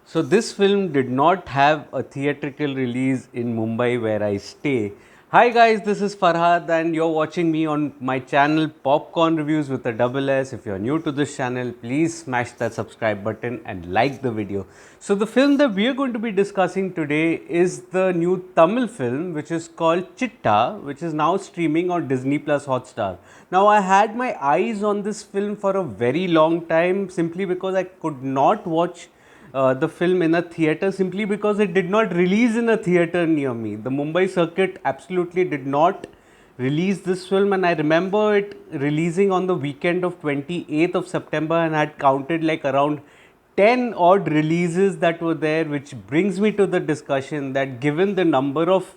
So this film did not have a theatrical release in Mumbai where I stay. Hi guys, this is Farhad and you're watching me on my channel Popcorn Reviews with a double S. If you're new to this channel, please smash that subscribe button and like the video. So the film that we are going to be discussing today is the new Tamil film which is called Chithha, which is now streaming on Disney Plus Hotstar. Now I had my eyes on this film for a very long time simply because I could not watch the film in a theater simply because it did not release in a theater near me. The Mumbai circuit absolutely did not release this film, and I remember it releasing on the weekend of 28th of September, and I had counted like around 10 odd releases that were there, which brings me to the discussion that given the number of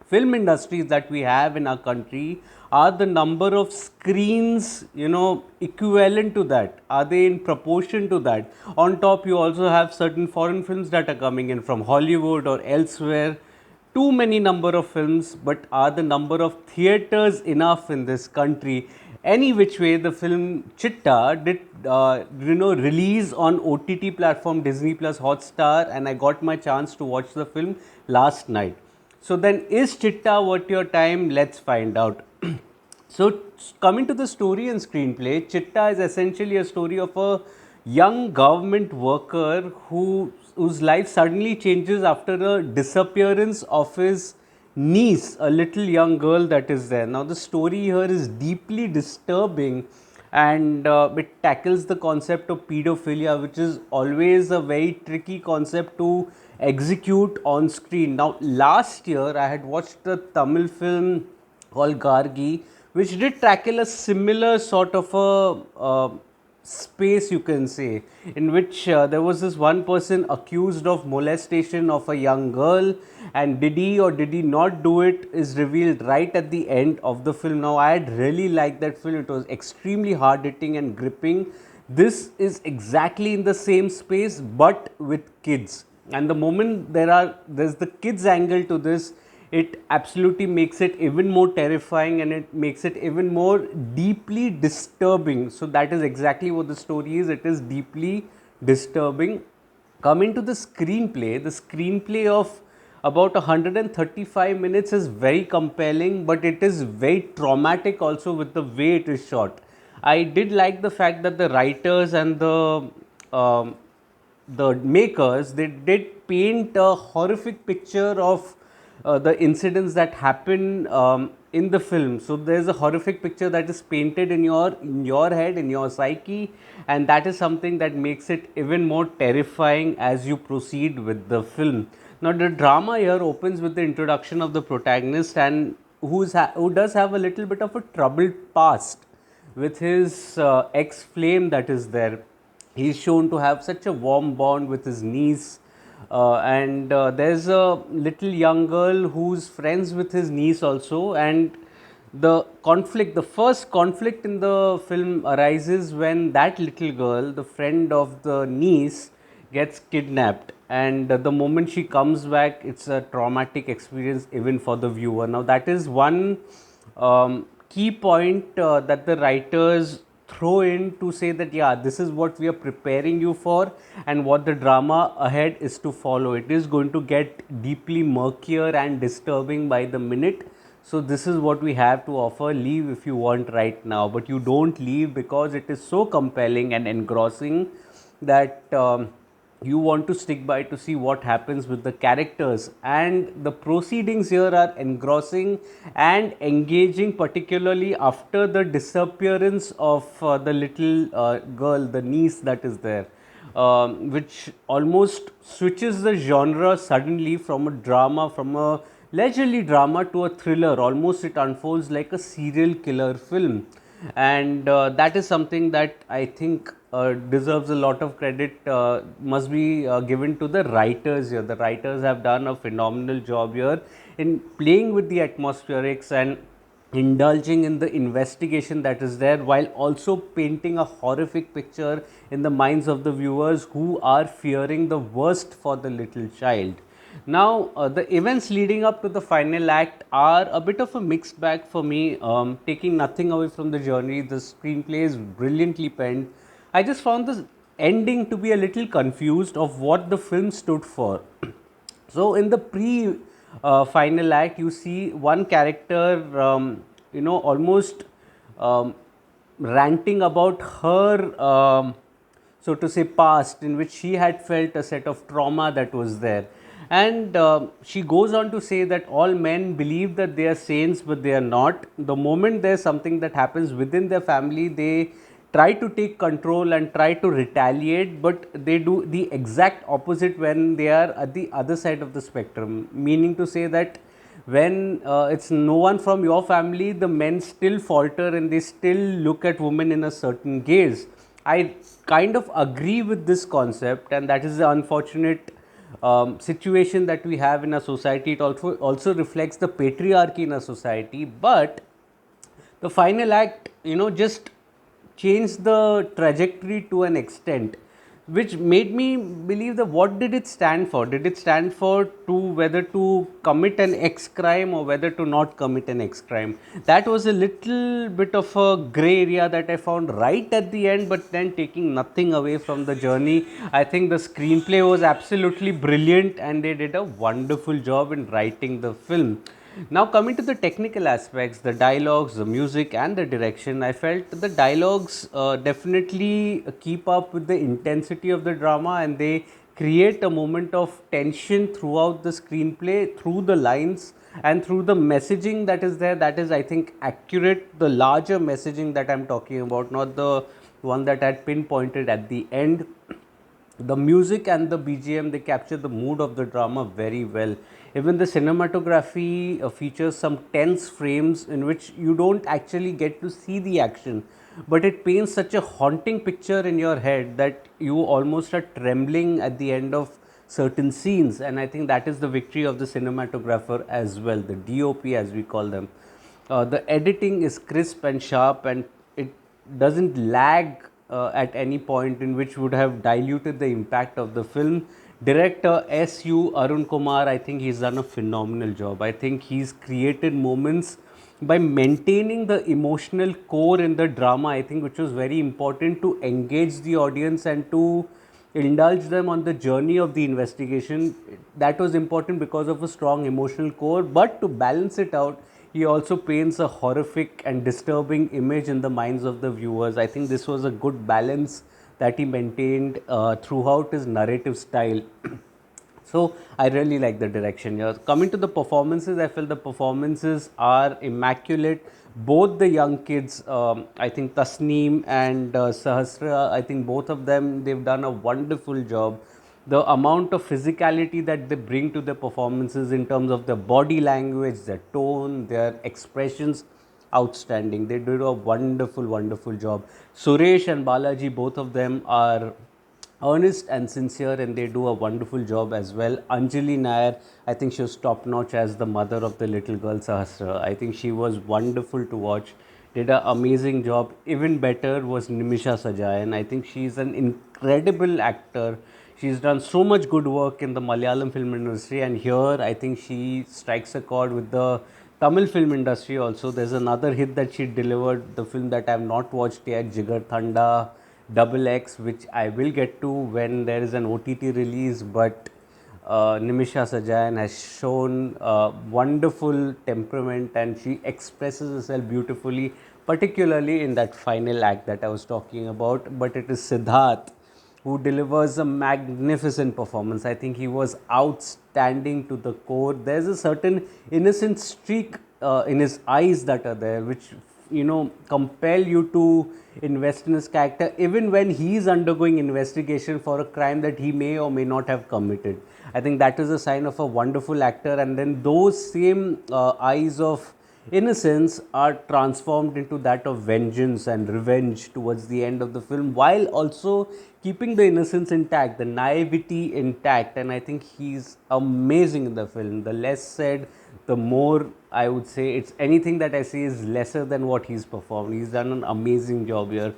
film industries that we have in our country, are the number of screens equivalent to that, are they in proportion to that? On top you also have certain foreign films that are coming in from Hollywood or elsewhere. Too many number of films, but are the number of theaters enough in this country? Any which way, the film Chitta did release on OTT platform Disney Plus Hotstar, and I got my chance to watch the film last night. So then, is Chitta worth your time? Let's find out. So, coming to the story and screenplay, Chitta is essentially a story of a young government worker whose life suddenly changes after a disappearance of his niece, a little young girl that is there. Now, the story here is deeply disturbing, and it tackles the concept of pedophilia, which is always a very tricky concept to execute on screen. Now, last year I had watched a Tamil film called Gargi, which did tackle a similar sort of a space, you can say, in which there was this one person accused of molestation of a young girl, and did he or did he not do it is revealed right at the end of the film. Now, I had really liked that film, it was extremely hard hitting and gripping. This is exactly in the same space but with kids, and the moment there's the kids angle to this, it absolutely makes it even more terrifying and it makes it even more deeply disturbing. So that is exactly what the story is. It is deeply disturbing. Coming to the screenplay of about 135 minutes is very compelling, but it is very traumatic also with the way it is shot. I did like the fact that the writers and um, the makers, they did paint a horrific picture of the incidents that happen in the film. So there's a horrific picture that is painted in your head, in your psyche, and that is something that makes it even more terrifying as you proceed with the film. Now the drama here opens with the introduction of the protagonist, and who does have a little bit of a troubled past with his ex flame that is there. He's shown to have such a warm bond with his niece, and there's a little young girl who's friends with his niece also, and the first conflict in the film arises when that little girl, the friend of the niece, gets kidnapped, and the moment she comes back, it's a traumatic experience even for the viewer. Now that is one key point that the writers throw in to say that, yeah, this is what we are preparing you for, and what the drama ahead is to follow. It is going to get deeply murkier and disturbing by the minute. So this is what we have to offer. Leave if you want right now, but you don't leave because it is so compelling and engrossing that you want to stick by to see what happens with the characters. And the proceedings here are engrossing and engaging, particularly after the disappearance of the little girl, the niece that is there, which almost switches the genre suddenly from a drama, from a leisurely drama to a thriller. Almost it unfolds like a serial killer film, and that is something that I think deserves a lot of credit, must be given to the writers here. The writers have done a phenomenal job here in playing with the atmospherics and indulging in the investigation that is there, while also painting a horrific picture in the minds of the viewers who are fearing the worst for the little child. Now, the events leading up to the final act are a bit of a mixed bag for me. Taking nothing away from the journey, the screenplay is brilliantly penned. I just found the ending to be a little confused of what the film stood for. So in the pre final act, you see one character, almost um, ranting about her, so to say, past, in which she had felt a set of trauma that was there. And she goes on to say that all men believe that they are saints, but they are not. The moment there's something that happens within their family, they try to take control and try to retaliate, but they do the exact opposite when they are at the other side of the spectrum. Meaning to say that when it's no one from your family, the men still falter and they still look at women in a certain gaze. I kind of agree with this concept, and that is the unfortunate situation that we have in a society. It also reflects the patriarchy in a society, but the final act, just changed the trajectory to an extent which made me believe that what did it stand for? Did it stand for to whether to commit an X crime or whether to not commit an X crime? That was a little bit of a gray area that I found right at the end, but then taking nothing away from the journey. I think the screenplay was absolutely brilliant and they did a wonderful job in writing the film. Now, coming to the technical aspects, the dialogues, the music, and the direction, I felt the dialogues definitely keep up with the intensity of the drama, and they create a moment of tension throughout the screenplay, through the lines, and through the messaging that is there. That is, I think, accurate. The larger messaging that I'm talking about, not the one that I had pinpointed at the end. The music and the BGM, they capture the mood of the drama very well. Even the cinematography features some tense frames in which you don't actually get to see the action, but it paints such a haunting picture in your head that you almost are trembling at the end of certain scenes. And I think that is the victory of the cinematographer as well, the DOP as we call them. The editing is crisp and sharp, and it doesn't lag at any point in which would have diluted the impact of the film. Director S.U. Arun Kumar, I think he's done a phenomenal job. I think he's created moments by maintaining the emotional core in the drama, I think, which was very important to engage the audience and to indulge them on the journey of the investigation. That was important because of a strong emotional core, but to balance it out, he also paints a horrific and disturbing image in the minds of the viewers. I think this was a good balance that he maintained throughout his narrative style. So I really like the direction here. Coming to the performances, I feel the performances are immaculate. Both the young kids, I think Tasneem and Sahasra, I think both of them, they've done a wonderful job. The amount of physicality that they bring to the performances in terms of their body language, their tone, their expressions, outstanding. They did a wonderful, wonderful job. Suresh and Balaji, both of them are earnest and sincere, and they do a wonderful job as well. Anjali Nair, I think she was top notch as the mother of the little girl Sahasra. I think she was wonderful to watch, did an amazing job. Even better was Nimisha Sajayan. I think she's an incredible actor. She's done so much good work in the Malayalam film industry, and here I think she strikes a chord with the Tamil film industry also. There's another hit that she delivered, the film that I have not watched yet, Jigar Thanda Double X, which I will get to when there is an OTT release. But Nimisha Sajayan has shown wonderful temperament and she expresses herself beautifully, particularly in that final act that I was talking about. But it is Siddharth who delivers a magnificent performance. I think he was outstanding to the core. There's a certain innocent streak in his eyes that are there, which compel you to invest in his character, even when he is undergoing investigation for a crime that he may or may not have committed. I think that is a sign of a wonderful actor, and then those same eyes of innocence are transformed into that of vengeance and revenge towards the end of the film, while also keeping the innocence intact, the naivety intact. And I think he's amazing in the film. The less said, the more I would say. It's anything that I say is lesser than what he's performed. He's done an amazing job here.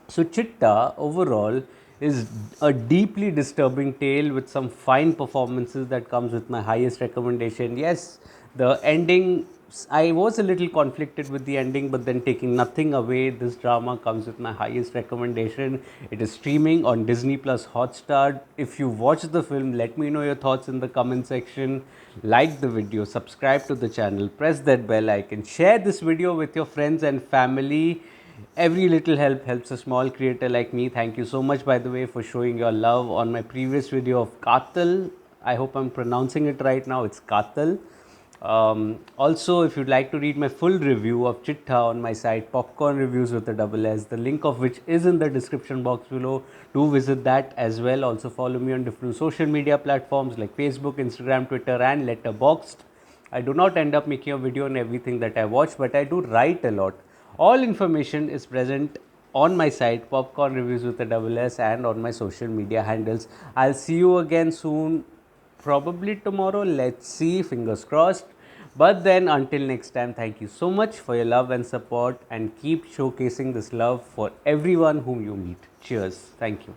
So Chithha overall is a deeply disturbing tale with some fine performances that comes with my highest recommendation. Yes, the ending I was a little conflicted with the ending, but then taking nothing away, this drama comes with my highest recommendation. It is streaming on Disney Plus Hotstar. If you watch the film, let me know your thoughts in the comment section. Like the video, subscribe to the channel, press that bell icon, share this video with your friends and family. Every little help helps a small creator like me. Thank you so much, by the way, for showing your love on my previous video of Katal. I hope I'm pronouncing it right now. It's Katal. Also, if you'd like to read my full review of Chithha on my site, Popcorn Reviews with a double S, the link of which is in the description box below, do visit that as well. Also, follow me on different social media platforms like Facebook, Instagram, Twitter, and Letterboxd. I do not end up making a video on everything that I watch, but I do write a lot. All information is present on my site, Popcorn Reviews with a double S, and on my social media handles. I'll see you again soon, probably tomorrow. Let's see, fingers crossed. But then, until next time, thank you so much for your love and support, and keep showcasing this love for everyone whom you meet. Cheers. Thank you.